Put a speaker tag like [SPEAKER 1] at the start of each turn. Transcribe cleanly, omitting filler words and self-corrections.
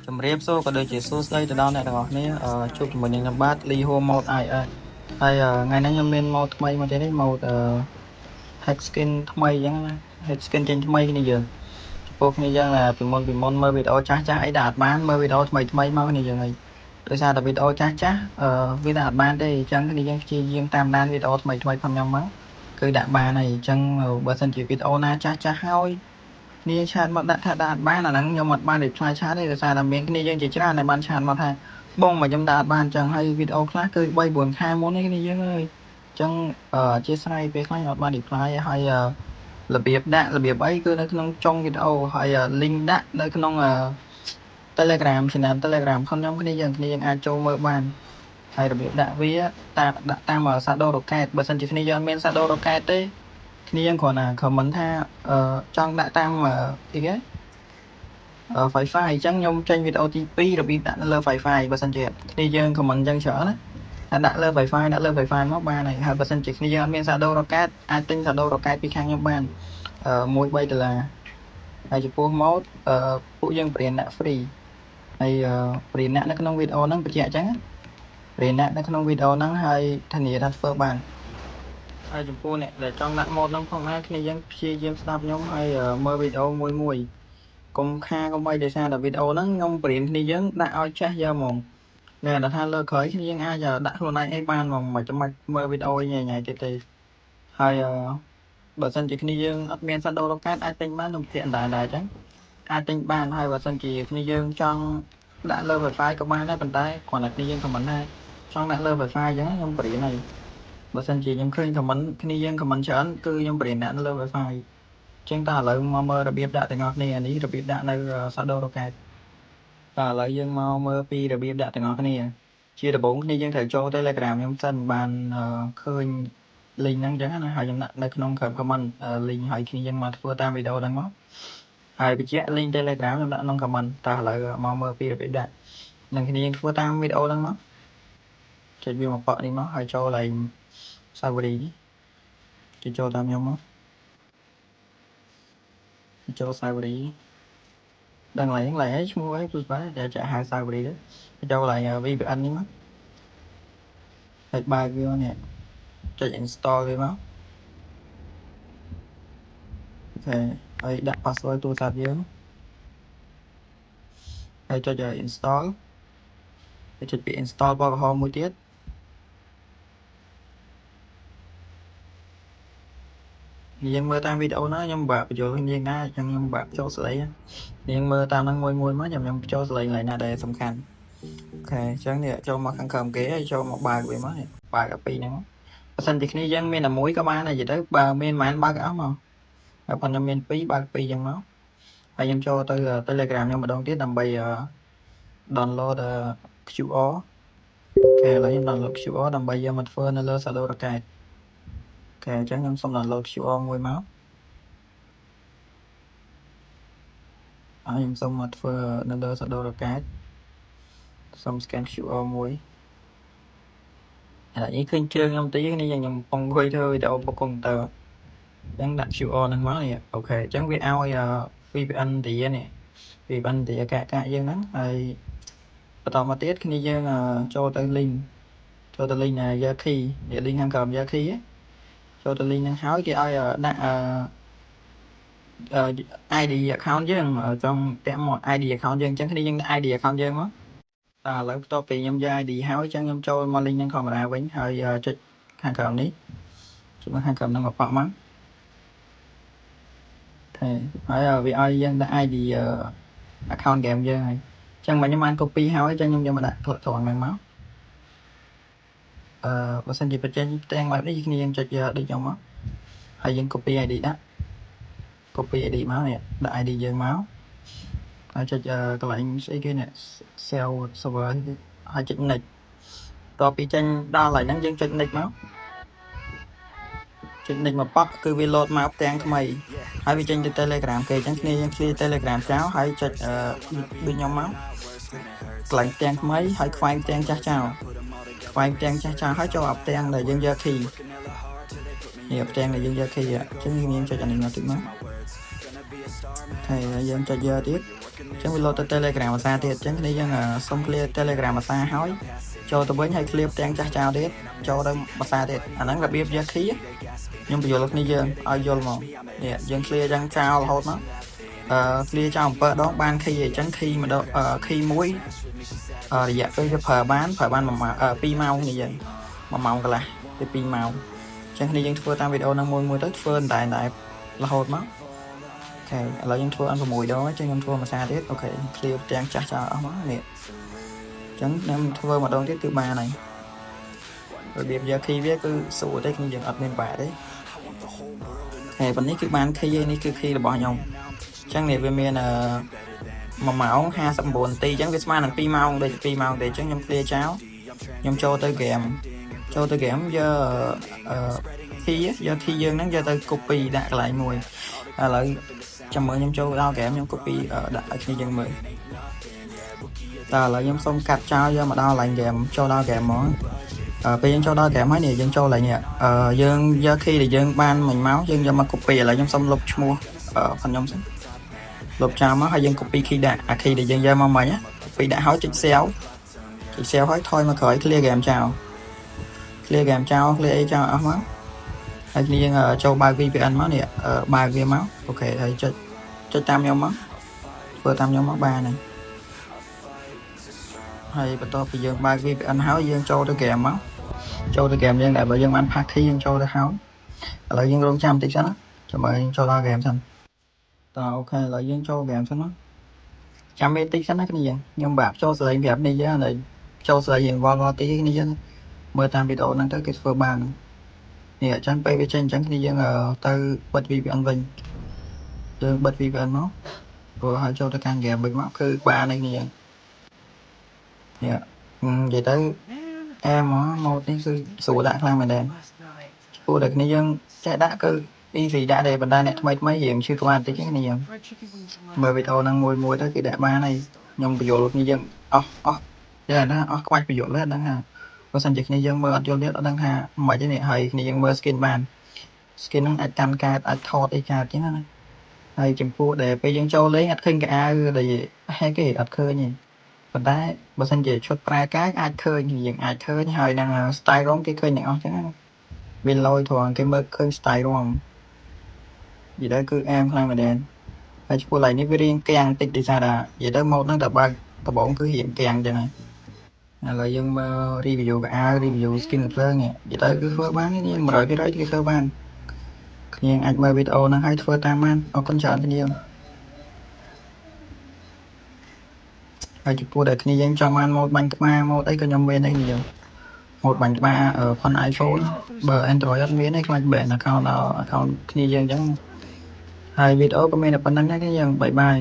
[SPEAKER 1] ជំរាបសួរក៏ដូចជាសួស្តីទៅដល់អ្នកទាំងអស់គ្នាជួបជាមួយនឹងខ្ញុំបាទលីហូម៉ូត IS ហើយថ្ងៃនេះខ្ញុំមានម៉ូតថ្មីមកទៀតនេះម៉ូតhack skin ថ្មីអញ្ចឹងណា hack skin ចេញថ្មីគ្នាយើងចំពោះគ្នាយើងពីមុនមើលវីដេអូចាស់អីដែលអត់បានមើលវីដេអូថ្មីមកគ្នាយើងហើយដោយសារតែវីដេអូចាស់វាដាក់អត់បានទេអញ្ចឹងគ្នាយើងព្យាយាមតាមដានវីដេអូថ្មីផងខ្ញុំមកគឺដាក់បានហើយអញ្ចឹងបើសិនជាវីដេអូណាចាស់ហើយគ្នាឆាតមកដាក់ថាដាក់អត់បានអាហ្នឹងខ្ញុំអត់បាន reply ឆាតទេដោយសារតែមានគ្នាយើងជាច្រើនដែលបានឆាតមកថាបងមកខ្ញុំដាក់អត់បានអញ្ចឹងហើយវីដេអូខ្លះគឺ3 4ខែមុននេះគ្នាយើងអើយអញ្ចឹងអធិស្ឋានពេលខ្លះខ្ញុំអត់បាន reply ហើយរបៀបដាក់របៀបអីគឺនៅក្នុងចុងវីដេអូហើយ link ដាក់នៅក្នុង Telegram channel Telegram ของខ្ញុំគ្នាយើងអាចចូលមើលបានហើយរបៀបដាក់វាដាក់តាម Shadow Rocket បើសិនជាគ្នាយើងអត់មាន Shadow Rocket ទេគ្នាយើងគ្រាន់តែ comment ថាចង់ដាក់តាមអីគេWi-Fi អញ្ចឹងខ្ញុំចេញវីដេអូទី2របៀបដាក់នៅលើ Wi-Fi បើសិនជាគ្នាយើង comment អញ្ចឹងច្រើនណាថាដាក់លើ Wi-Fi មកបានហើយបើសិនជាគ្នាយើងអត់មាន Shadow Rocket អាចទិញ Shadow Rocket ពីខាងខ្ញុំបាន$1-3ហើយចំពោះ mode ពួកយើងបរៀនដាក់ free ហើយបរៀនដាក់នៅក្នុងវីដេអូហ្នឹងបញ្ជាក់អញ្ចឹងបរៀនដាក់នៅក្នុងវីដេអូហ្នឹងហើយធានាថាធ្វើបានហើយចំពោះអ្នកដែលចង់ដាក់ mode ហ្នឹងផងដែរគ្នាយើងព្យាយាមស្ដាប់ខ្ញុំហើយមើលវីដេអូមួយកុំខាកុំអីដោយសារតែវីដេអូហ្នឹងខ្ញុំបរៀនគ្នាយើងដាក់ឲ្យចេះយកហ្មងតែដល់ថាលើក្រោយគ្នាយើងអាចដាក់ខ្លួនឯងអីបានហ្មងមិនចាំបាច់មើលវីដេអូញ៉ៃទៀតទេហើយបើសិនជាគ្នាយើងអត់មាន Shadow Rocket អាចទិញបានខ្ញុំភាគដែរអញ្ចឹងអាចទិញបានហើយបើសិនជាគ្នាយើងចង់ដាក់លើ Wi-Fi ក៏បានដែរប៉ុន្តែគ្រាន់តែគ្នាយើង comment ថាចង់ដាក់លើ Wi-Fi អញ្ចឹងខ្ញុំបរៀនហើយបើសិនជាខ្ញុំឃើញ comment គ្នាយើង comment ច្រើនគឺខ្ញុំបរៀនដាក់នៅលើ Wi-Fi អញ្ចឹងតើឥឡូវមកមើលរបៀបដាក់ទាំងអស់គ្នានេះរបៀបដាក់នៅ Shadow Rocket តើឥឡូវយើងមកមើលពីរបៀបដាក់ទាំងអស់គ្នាជាដំបូងគ្នាយើងត្រូវចូល Telegram ខ្ញុំសិនបានឃើញ link ហ្នឹងអញ្ចឹងណាហើយខ្ញុំដាក់នៅក្នុង comment link ហើយគ្នាយើងមកធ្វើតាមវីដេអូហ្នឹងមកហើយបញ្ជាក់ link Telegram ខ្ញុំដាក់ក្នុង comment តើឥឡូវមកមើលពីរបៀបដាក់នឹងគ្នាយើងធ្វើតាមវីដេអូហ្នឹងមកចុចវាមកប៉ក់នេះមកហើយចូលឡើង Safari នេះចូលតាមខ្ញុំមកចូល Safari ដឹងឡើងហើយឈ្មោះអីគឺបាទតែចាក់ហៅ Safari ទៅចូលឡើង VPN នេះមកហើយបើកវានេះចុច install វាមកអូខេហើយដាក់ password ទូរស័ព្ទយើងហើយចុច install ហើយចុចពី install បកក្រហមមួយទៀតយើងមើលតាមវីដេអូណាខ្ញុំបាក់បញ្ចូលគ្នាណាខ្ញុំបាក់ចូលស្លេយើងមើលតាមហ្នឹងមួយមកខ្ញុំបញ្ចូលស្លេកន្លែងណាដែលសំខាន់អូខេអញ្ចឹងនេះចូលមកខាងក្រោមគេហើយចូលមកបើកវាមកបើកអាពីរហ្នឹងបើសិនជាគ្នាយើងមានតែមួយក៏បានដែរនិយាយទៅបើមានប៉ុន្មានបើកអស់មកហើយប៉ុន្តែខ្ញុំមាន2បើក2អញ្ចឹងមកហើយខ្ញុំចូលទៅ Telegram ខ្ញុំម្ដងទៀតដើម្បីdownload QR គេឥឡូវខ្ញុំ download QR ដើម្បីយកមកធ្វើនៅលើ Shadow Rocket អូខេអញ្ចឹងខ្ញុំសុំ download QR មួយមកហើយខ្ញុំសុំមកធ្វើនៅលើ Shadow Rocket សុំ scan QR មួយឥឡូវនេះឃើញជើងខ្ញុំតិចនេះខ្ញុំកំពុងអង្គុយធ្វើវីដេអូពុកកុំព្យូទ័រអញ្ចឹងដាក់ QR ហ្នឹងមកនេះអូខេអញ្ចឹងវាឲ្យ VPN ទីនេះ VPN ទីកាក់យើងហ្នឹងហើយបន្តមកទៀតគ្នាយើងចូលទៅ link យក key នេះ link ខាងក្រោមយក key ចូលទៅ link ហ្នឹងហើយគេឲ្យដាក់ID account យើងចង់តាក់មក ID account យើងអញ្ចឹងគ្នាយើងដាក់ ID account យើងមកតែឥឡូវបន្ទាប់ពីខ្ញុំយក ID ហើយអញ្ចឹងខ្ញុំចូលមក link ហ្នឹងធម្មតាវិញហើយចុចខាងក្រោមនេះចុចមកខាងក្រោមហ្នឹងមកប៉ក់មកថែហើយវាឲ្យយើងដាក់ ID account game យើងហើយអញ្ចឹងមកខ្ញុំបាន copy ហើយអញ្ចឹងខ្ញុំយកមកដាក់ត្រង់ហ្នឹងមកបើសិនជាបញ្ចេញទាំងបែបនេះគ្នាយើងចុចដូចខ្ញុំមកហើយយើង copy ID ដាក់ copy ID មកនេះដាក់ ID យើងមកហើយចុចកន្លែងស្អីគេនេះ sell server ហើយចុច next តទៅពីចេញដល់កន្លែងហ្នឹងយើងចុច next មកចុច next មកប៉ក់គឺវា load មកផ្ទាំងថ្មីហើយវាចេញទៅ Telegram គេអញ្ចឹងគ្នាយើង clear Telegram ចោលហើយចុចដូចខ្ញុំមកកន្លែងផ្ទាំងថ្មីហើយខ្វែងផ្ទាំងចាស់ចោលខ្វែងផ្ទាំងចាស់ចោលហើយចូលអាផ្ទាំងដែលយើងយក key នេះផ្ទាំងដែលយើងយក key អញ្ចឹងយើងចុចអានេះមកតិចមកហើយយើងចុចយកទៀត chẳng vì lo tới Telegram mà xa thiệt chẳng cái này dân xong clear Telegram mà xa hỏi cho tôi với hay clear tiếng chắc chào đấy cho đâu mà xa thiệt anh ấy là biết giá khí nhưng bây giờ lúc này dân ai vô mà dân clear chẳng chào là hốt nó clear cho một đó ban khi vậy chẳng khi mà đâu khi muối dạ tôi phở bán mà pi mau như vậy mà màu là cái pi màu chẳng đi dân thua tam video năng môi tới phơn tại là hột mất ok là dân thua ăn vào mùi đó chứ dân thua mà xa tiếp ok clear trang chắc cho nó nè chẳng em thua mà đón tiếp thứ ba này rồi bây giờ khi viết cứ sổ đấy cũng dừng ập lên bả đấy hè vấn đề cứ bán khi này cứ khi là bỏ nhông chẳng này về miền mà mạo 24 tỷ chẳng biết mà là pi màu để chẳng nhâm clear cháo nhâm cho tới game giờ khi dương nó giờ tới copy đặt lại mùi lại chăm mới nhâm cho đau kém nhâm copy đặt khi dân mới ta là nhâm xong cắt trao giờ mà đau lại game cho đau kém món bây giờ cho đau kém mấy này dân cho lại nhỉ dương giờ khi thì dương ban mình máu dương giờ mà copy lại nhâm xong lục mua phần nhâm xong lục trao máu hay dân copy khi đã khi thì dân giờ mà mày á copy đã hỏi trên xéo hỏi thôi mà khỏi clear game chào clear cho máu anh đi cho 3 VPN máu nè 3 V máu ok thầy cho tam nhau máu vừa tam nhau máu 3 này hay bắt đầu bây giờ 3 VPN háo dương cho tôi kèm máu cho tôi kèm dân đại bởi dân ăn phát khi dân cho tôi háo là dân luôn trăm tí đó cho mời cho ta kèm xong ok là dân cho kèm xong đó trăm mấy tí nó cái gì nhưng bạc cho sợi kèm này giá này cho sợi gì qua tí cái này dân mưa tam video năng tới cái phơ bàn nè chẳng bay về trên chẳng cái dân từ bật VPN vinh dân bật VPN nó rồi họ cho tôi càng kèm bình máu cứ 3 này nè nè vậy tới em một tí sư sủ đã làm mình đèn cô được này dân chạy đã cứ đi gì đã để bật đai này mấy hiểm chưa công an tí cái này dân mời video năng mùi tới cái đại ba này nhưng ví dụ lúc như dân giờ nó quay ví dụ lên đang hà có sản dịch này dân mơ cho biết ở đang hà mấy cái này hay này dân mơ skin bàn skin nóអាចកាន់កាតអាចថតអីកាតចឹងណាហើយចំពោះដែលពេលយើងចូលលេងអត់ឃើញកៅអៅដែលហែកគេអត់ឃើញទេប៉ុន្តែបើសិនជាឈុតប្រើកាយអាចឃើញយើងអាចឃើញហើយនឹង style រងគេឃើញទាំងអស់ចឹងណាវាលយធំគេមើលឃើញ style រងនិយាយទៅគឺអែមខ្លាំងមែនទេហើយចំពោះឡៃនេះវារៀងកាំងតិចដូចថានិយាយទៅម៉ូតហ្នឹងតែបើកដំបូងគឺរៀងកាំងចឹងហើយឥឡូវយើងមើល review កៅអៅ review skin ភ្លើងនេះនិយាយទៅគឺធ្វើបាននេះ 100% គេធ្វើបានខ្ញុំអាចមើលវីដេអូហ្នឹងឲ្យធ្វើតាមបានអរគុណច្រើនគ្នាហើយចំពោះដែលគ្នាយើងចង់បានម៉ូតបាញ់ក្បាលម៉ូតអីក៏ខ្ញុំមានដែរគ្នាម៉ូតបាញ់ក្បាលផុន iPhone បើ Android អត់មានទេខ្លាច ban account គ្នាយើងអញ្ចឹងហើយវីដេអូក៏មានតែប៉ុណ្្នឹងដែរគ្នាយើងបាយបាយ